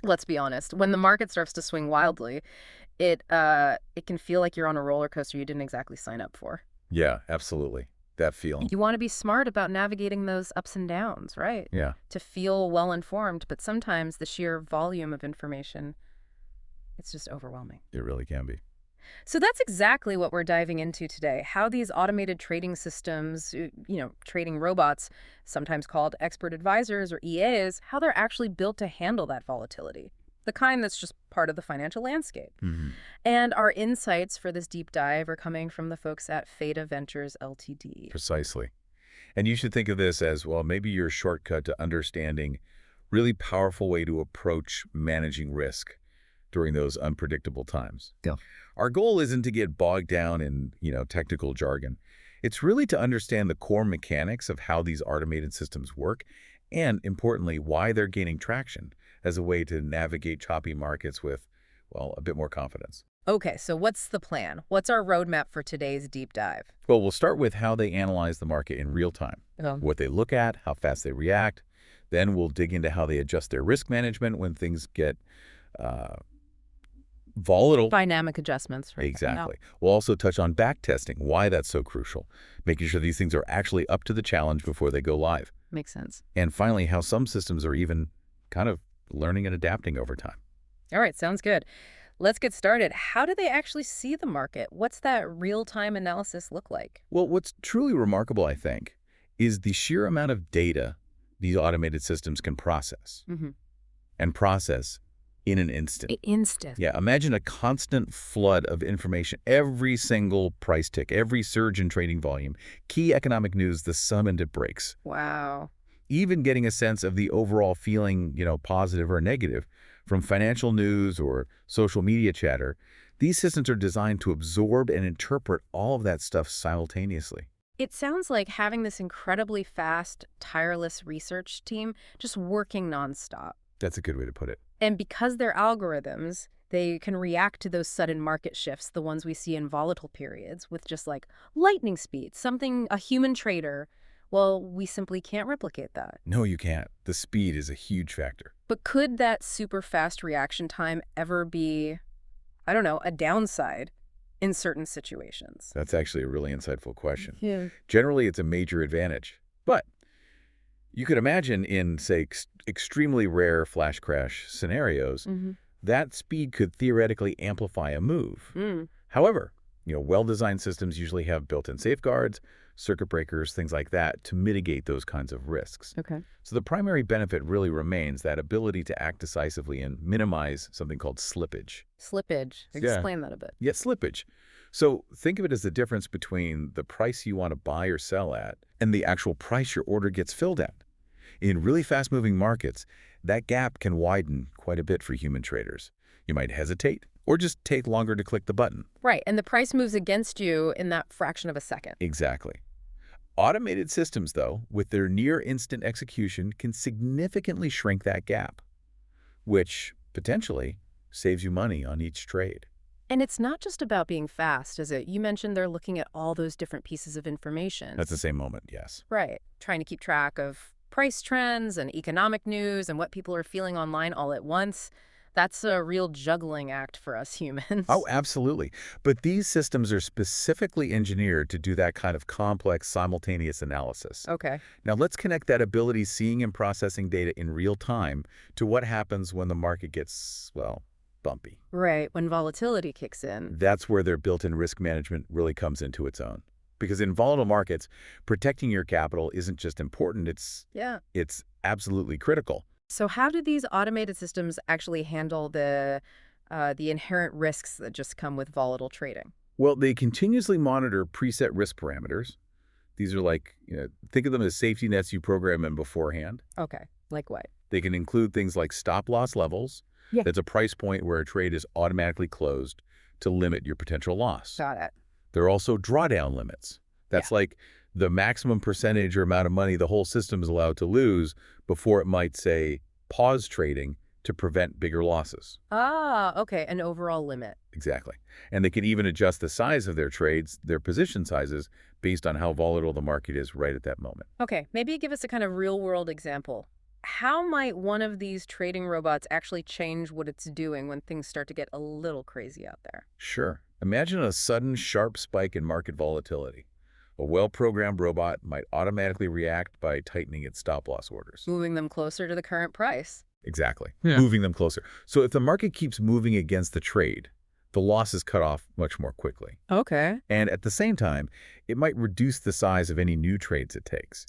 Let's be honest. When the market starts to swing wildly, it can feel like you're on a roller coaster you didn't exactly sign up for. Yeah, absolutely. That feeling. You want to be smart about navigating those ups and downs, right? Yeah, To feel well informed, but sometimes the sheer volume of information, it's just overwhelming. it really can be. So that's exactly what we're diving into today. How these automated trading systems, trading robots, sometimes called expert advisors or EAs, how they're actually built to handle that volatility. The kind that's just part of the financial landscape. Hmm. And our insights for this deep dive are coming from the folks at Faida Ventures Ltd. Precisely. And you should think of this as, well, maybe your shortcut to understanding really powerful way to approach managing risk during those unpredictable times. Yeah. Our goal isn't to get bogged down in, technical jargon. It's really to understand the core mechanics of how these automated systems work and, importantly, why they're gaining traction as a way to navigate choppy markets with, well, a bit more confidence. Okay, so what's the plan? What's our roadmap for today's deep dive? Well, we'll start with how they analyze the market in real time, what they look at, how fast they react. Then we'll dig into how they adjust their risk management when things get volatile. Dynamic adjustments, right? Exactly. We'll also touch on back testing, why that's so crucial, making sure these things are actually up to the challenge before they go live. Makes sense. And finally, how some systems are even kind of learning and adapting over time. All right, sounds good. Let's get started. How do they actually see the market? What's that real-time analysis look like? Well, what's truly remarkable, I think, is the sheer amount of data these automated systems can process and process in an instant. Instant. Yeah, imagine a constant flood of information, every single price tick, every surge in trading volume, key economic news the moment it breaks. Wow. Even getting a sense of the overall feeling, positive or negative, from financial news or social media chatter. These systems are designed to absorb and interpret all of that stuff simultaneously. It sounds like having this incredibly fast, tireless research team just working nonstop. That's a good way to put it. And because they're algorithms, they can react to those sudden market shifts, the ones we see in volatile periods, with just like lightning speed, something a human trader, well, we simply can't replicate that. No, you can't. The speed is a huge factor. But could that super fast reaction time ever be, I don't know, a downside in certain situations? That's actually a really insightful question. Yeah. Generally, it's a major advantage. But you could imagine in, say, extremely rare flash crash scenarios, that speed could theoretically amplify a move. However, well-designed systems usually have built-in safeguards, circuit breakers, things like that, to mitigate those kinds of risks. Okay. So the primary benefit really remains that ability to act decisively and minimize something called slippage. Slippage. Explain that a bit. Yeah, slippage. So think of it as the difference between the price you want to buy or sell at and the actual price your order gets filled at. In really fast-moving markets, that gap can widen quite a bit for human traders. You might hesitate or just take longer to click the button. Right, and the price moves against you in that fraction of a second. Exactly. Automated systems, though, with their near-instant execution, can significantly shrink that gap, which potentially saves you money on each trade. And it's not just about being fast, is it? You mentioned they're looking at all those different pieces of information. That's the same moment, yes. Right. Trying to keep track of price trends and economic news and what people are feeling online all at once. That's a real juggling act for us humans. Oh, absolutely. But these systems are specifically engineered to do that kind of complex simultaneous analysis. Okay. Now let's connect that ability seeing and processing data in real time to what happens when the market gets, well, bumpy. Right, when volatility kicks in. That's where their built-in risk management really comes into its own. Because in volatile markets, protecting your capital isn't just important, it's absolutely critical. So how do these automated systems actually handle the inherent risks that just come with volatile trading? Well, they continuously monitor preset risk parameters. These are like, think of them as safety nets you program in beforehand. Okay, like what? They can include things like stop loss levels. Yeah. That's a price point where a trade is automatically closed to limit your potential loss. Got it. There are also drawdown limits. That's like the maximum percentage or amount of money the whole system is allowed to lose before it might, say, pause trading to prevent bigger losses. Ah, okay, an overall limit. Exactly. And they can even adjust the size of their trades, their position sizes, based on how volatile the market is right at that moment. Okay, maybe give us a kind of real-world example. how might one of these trading robots actually change what it's doing when things start to get a little crazy out there? Sure. Imagine a sudden sharp spike in market volatility. A well-programmed robot might automatically react by tightening its stop-loss orders. Moving them closer to the current price. Exactly. Yeah. Moving them closer. So if the market keeps moving against the trade, the loss is cut off much more quickly. Okay. And at the same time, it might reduce the size of any new trades it takes,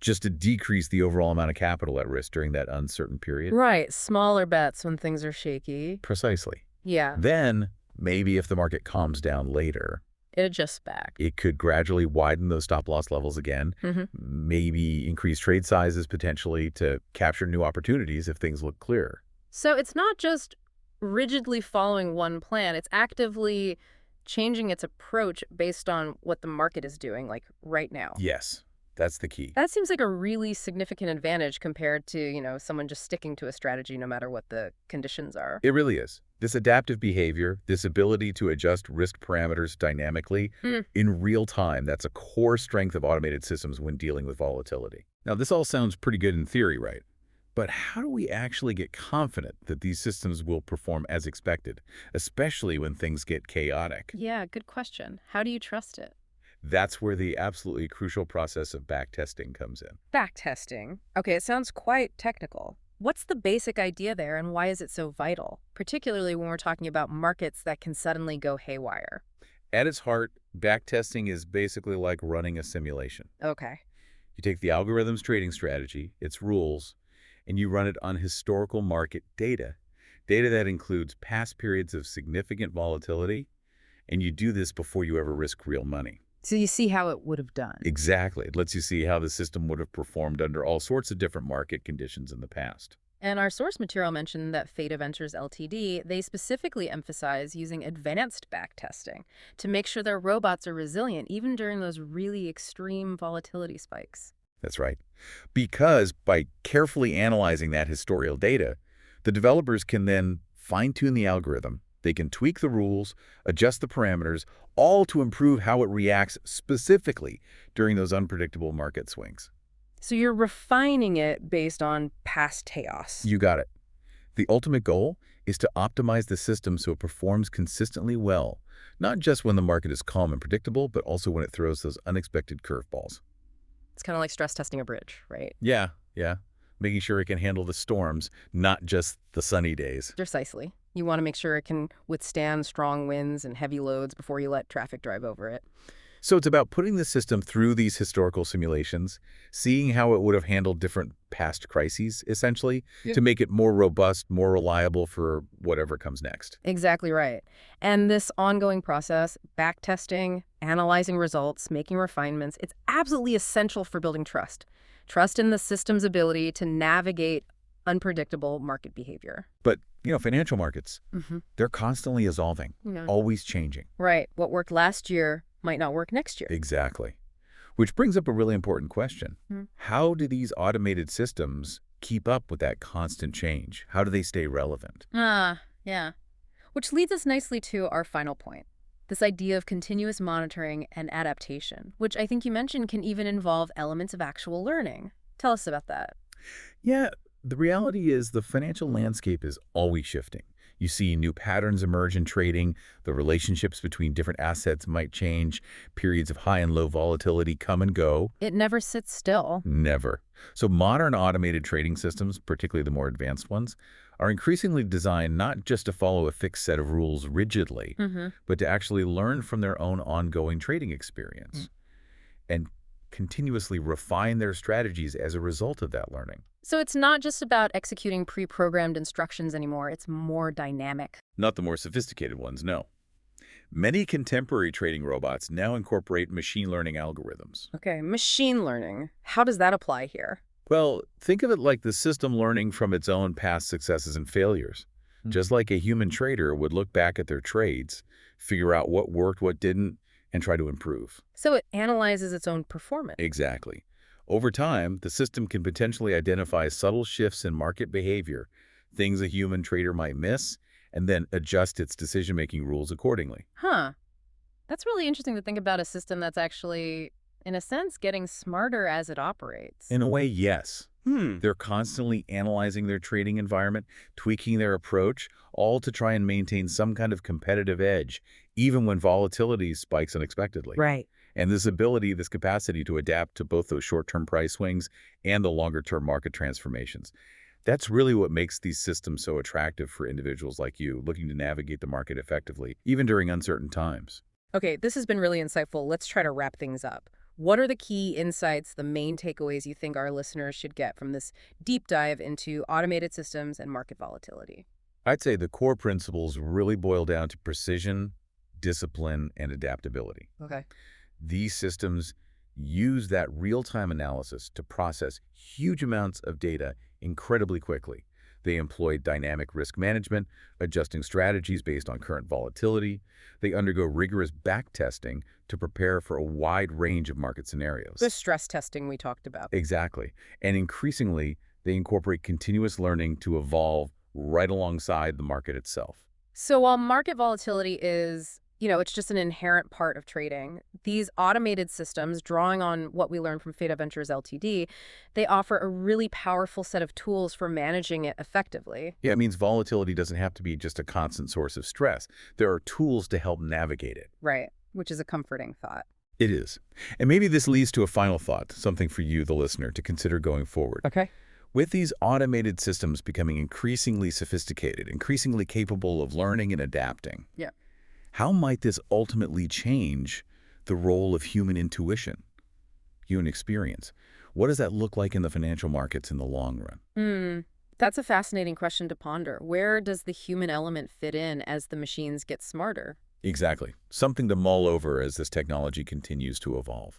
just to decrease the overall amount of capital at risk during that uncertain period. Right. Smaller bets when things are shaky. Precisely. Yeah. Then, maybe if the market calms down later, It adjusts back. it could gradually widen those stop-loss levels again, Mm-hmm. maybe increase trade sizes potentially to capture new opportunities if things look clearer. So it's not just rigidly following one plan. It's actively changing its approach based on what the market is doing, like right now. Yes, that's the key. That seems like a really significant advantage compared to, someone just sticking to a strategy no matter what the conditions are. It really is. This adaptive behavior, this ability to adjust risk parameters dynamically in real time, that's a core strength of automated systems when dealing with volatility. Now, this all sounds pretty good in theory, right? But how do we actually get confident that these systems will perform as expected, especially when things get chaotic? Yeah, good question. How do you trust it? That's where the absolutely crucial process of backtesting comes in. Backtesting. Okay, it sounds quite technical. What's the basic idea there and why is it so vital, particularly when we're talking about markets that can suddenly go haywire? At its heart, backtesting is basically like running a simulation. Okay. You take the algorithm's trading strategy, its rules, and you run it on historical market data that includes past periods of significant volatility, and you do this before you ever risk real money. So you see how it would have done. Exactly. It lets you see how the system would have performed under all sorts of different market conditions in the past. And our source material mentioned that Faida Ventures Ltd., they specifically emphasize using advanced backtesting to make sure their robots are resilient even during those really extreme volatility spikes. That's right. Because by carefully analyzing that historical data, the developers can then fine-tune the algorithm. They can tweak the rules, adjust the parameters, all to improve how it reacts specifically during those unpredictable market swings. So you're refining it based on past chaos. You got it. The ultimate goal is to optimize the system so it performs consistently well, not just when the market is calm and predictable, but also when it throws those unexpected curveballs. It's kind of like stress testing a bridge, right? Yeah. Making sure it can handle the storms, not just the sunny days. Precisely. You want to make sure it can withstand strong winds and heavy loads before you let traffic drive over it. So it's about putting the system through these historical simulations, seeing how it would have handled different past crises, essentially, to make it more robust, more reliable for whatever comes next. Exactly right. And this ongoing process, backtesting, analyzing results, making refinements, it's absolutely essential for building trust. Trust in the system's ability to navigate unpredictable market behavior. But, financial markets, they're constantly evolving, Yeah. always changing. Right. What worked last year might not work next year. Exactly. Which brings up a really important question. Hmm. How do these automated systems keep up with that constant change? How do they stay relevant? Yeah. Which leads us nicely to our final point. This idea of continuous monitoring and adaptation, which I think you mentioned can even involve elements of actual learning. Tell us about that. Yeah, the reality is the financial landscape is always shifting. You see new patterns emerge in trading, the relationships between different assets might change, periods of high and low volatility come and go. It never sits still. Never. So modern automated trading systems, particularly the more advanced ones, are increasingly designed not just to follow a fixed set of rules rigidly, but to actually learn from their own ongoing trading experience and continuously refine their strategies as a result of that learning. So it's not just about executing pre-programmed instructions anymore. It's more dynamic. Not the more sophisticated ones, no. Many contemporary trading robots now incorporate machine learning algorithms. Okay, machine learning. How does that apply here? Well, think of it like the system learning from its own past successes and failures. Just like a human trader would look back at their trades, figure out what worked, what didn't, and try to improve. So it analyzes its own performance. Exactly. Over time, the system can potentially identify subtle shifts in market behavior, things a human trader might miss, and then adjust its decision-making rules accordingly. Huh. That's really interesting to think about a system that's actually, in a sense, getting smarter as it operates. In a way, yes. They're constantly analyzing their trading environment, tweaking their approach, all to try and maintain some kind of competitive edge, even when volatility spikes unexpectedly. Right. And this capacity to adapt to both those short-term price swings and the longer-term market transformations. That's really what makes these systems so attractive for individuals like you looking to navigate the market effectively, even during uncertain times. Okay, this has been really insightful. Let's try to wrap things up. What are the key insights, the main takeaways you think our listeners should get from this deep dive into automated systems and market volatility? I'd say the core principles really boil down to precision, discipline, and adaptability. Okay. These systems use that real-time analysis to process huge amounts of data incredibly quickly. They employ dynamic risk management, adjusting strategies based on current volatility. They undergo rigorous backtesting to prepare for a wide range of market The scenarios. stress testing we talked about. Exactly. And increasingly, they incorporate continuous learning to evolve right alongside the market itself. So while market volatility is, it's just an inherent part of trading, these automated systems, drawing on what we learned from Faida Ventures Ltd., they offer a really powerful set of tools for managing it effectively. Yeah, it means volatility doesn't have to be just a constant source of stress. There are tools to help navigate it. Right, which is a comforting thought. It is. And maybe this leads to a final thought, something for you, the listener, to consider going forward. Okay. With these automated systems becoming increasingly sophisticated, increasingly capable of learning and adapting, Yeah. how might this ultimately change the role of human intuition, human experience? What does that look like in the financial markets in the long run? That's a fascinating question to ponder. Where does the human element fit in as the machines get smarter? Exactly. Something to mull over as this technology continues to evolve.